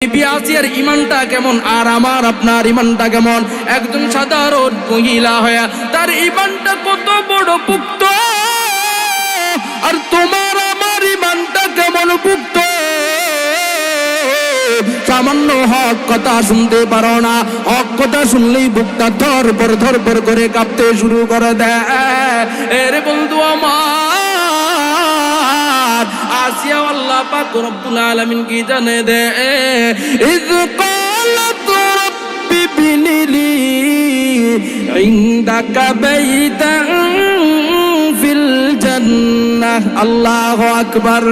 বিবি আসিয়ার ঈমানটা কেমন আর আমার আপনার ঈমানটা কেমন? একজন সাধারণ মহিলা হয়ে তার ঈমানটা কত বড় পুক্ত, আর তোমার আমার ঈমানটা কেমন পুক্ত। সামান্য হক কথা শুনতে পারো না, হক কথা শুনলেই বুকটা ধর করে কাঁপতে শুরু করে দেয়। এর বন্ধু আমার আসিয়া আল্লাহ পাক রব্বুল আলামিন কি জানে দে, ইয ক্বালাত রাব্বি বিনিলি ইনদাকা বাইতান ফিল জান্নাহ। আল্লাহু আকবার।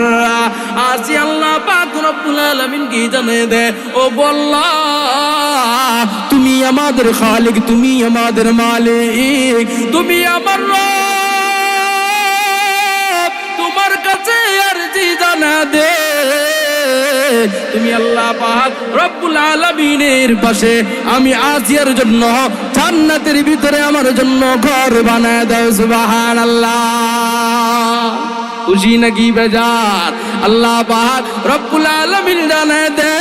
আসিয়া আল্লাহ পাক রব্বুল আলামিন কি জানে দে, ও আল্লাহ তুমি আমাদের খালিক, তুমি আমাদের মালিক, তুমি আমার রব, তোমার কাছে আরজি জানা দে তুমি আল্লাহ পাক রব্বুল আলামিনের পাশে আমি আসিয়ার জন্য জান্নাতের ভিতরে আমার জন্য ঘর বানায় দাও। সুবহানাল্লাহ। খুশি নাকি বেজার? আল্লাহ পাক রব্বুল আলামিন জানায় দে,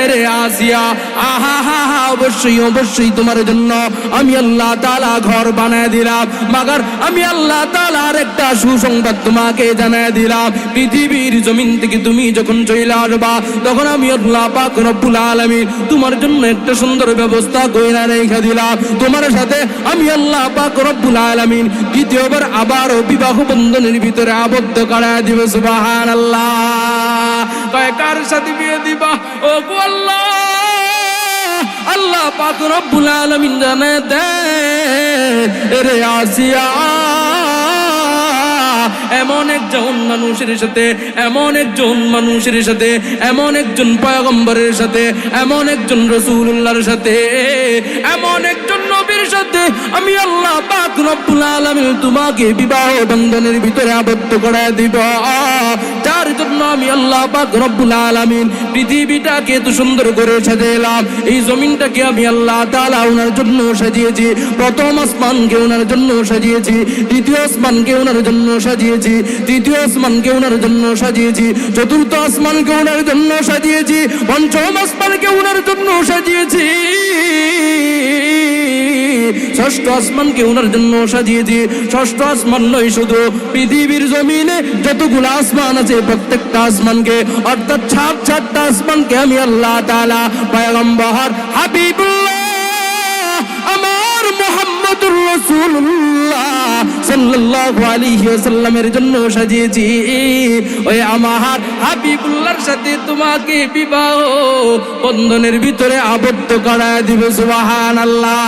এরে আসিয়া আহা হা হা অবশ্যই অবশ্যই তোমার জন্য আমি আল্লাহ তাআলা ঘর বানায় দিলাম। মাগার আমি আল্লাহ তাআলার একটা সুসংবাদ তোমাকে জানায় দিলাম, পৃথিবীর জমিন থেকে তুমি যখন চলে আসবা তখন আমি আল্লাহ পাক রব্বুল আলামিন তোমার জন্য একটা সুন্দর ব্যবস্থা কইরা রেখে দিলাম। তোমার সাথে আমি আল্লাহ পাক রব্বুল আলামিন দ্বিতীয়বার আবারও বিবাহ বন্ধনের ভিতরে আবদ্ধ করায় দিব। সুবহানাল্লাহ। কয় কার সাথে বিয়ে দিবা? ও গো আল্লাহ, আল্লাহ পাক রব্বুল আলামিন জানে দে, রে আসিয়া এমন একজন মানুষের সাথে, এমন একজন মানুষের সাথে, এমন একজন পয়গম্বরের সাথে, এমন একজন রাসূলুল্লাহর সাথে, এমন একজন নবীর সাথে আমি আল্লাহ পাক রব্বুল আলামিন তোমাকে বিবাহ বন্ধনের ভিতরে আবদ্ধ করায় দিব, যার জন্য আমি আল্লাহ পাক রব্বুল আলামিন পৃথিবীটাকে এত সুন্দর করে সাজিয়েলাম। এই জমিনটাকে আমি আল্লাহ তাআলা ওনার জন্য সাজিয়েছি। প্রথম আসমানকে ওনার জন্য সাজিয়েছি, দ্বিতীয় আসমানকে ওনার জন্য সাজিয়েছি, তৃতীয় আসমানকে ওনার জন্য সাজিয়েছি, চতুর্থ আসমানকে ওনার জন্য সাজিয়েছি, পঞ্চম আসমানকে ওনার জন্য সাজিয়েছি, ষষ্ঠ আসমানকে ওনার জন্য সাজিয়েছি। ষষ্ঠ আসমান নয়, শুধু পৃথিবীর জমিনে যতগুলো আসমান আছে প্রত্যেকটা আসমানকে, অর্থাৎ 6টা আসমানকে আমি আল্লাহ তাআলা পয়গম্বর হাবিবুল্লাহ আমার মুহাম্মদুর রাসূলুল্লাহ সাল্লাল্লাহু আলাইহি ওয়াসাল্লামের জন্য সাজিয়েছি। ওই আমার হাবিবুল্লাহর সাথে তোমাকে বিবাহ বন্ধনের ভিতরে আবদ্ধ করায় দিব। সুবহানাল্লাহ।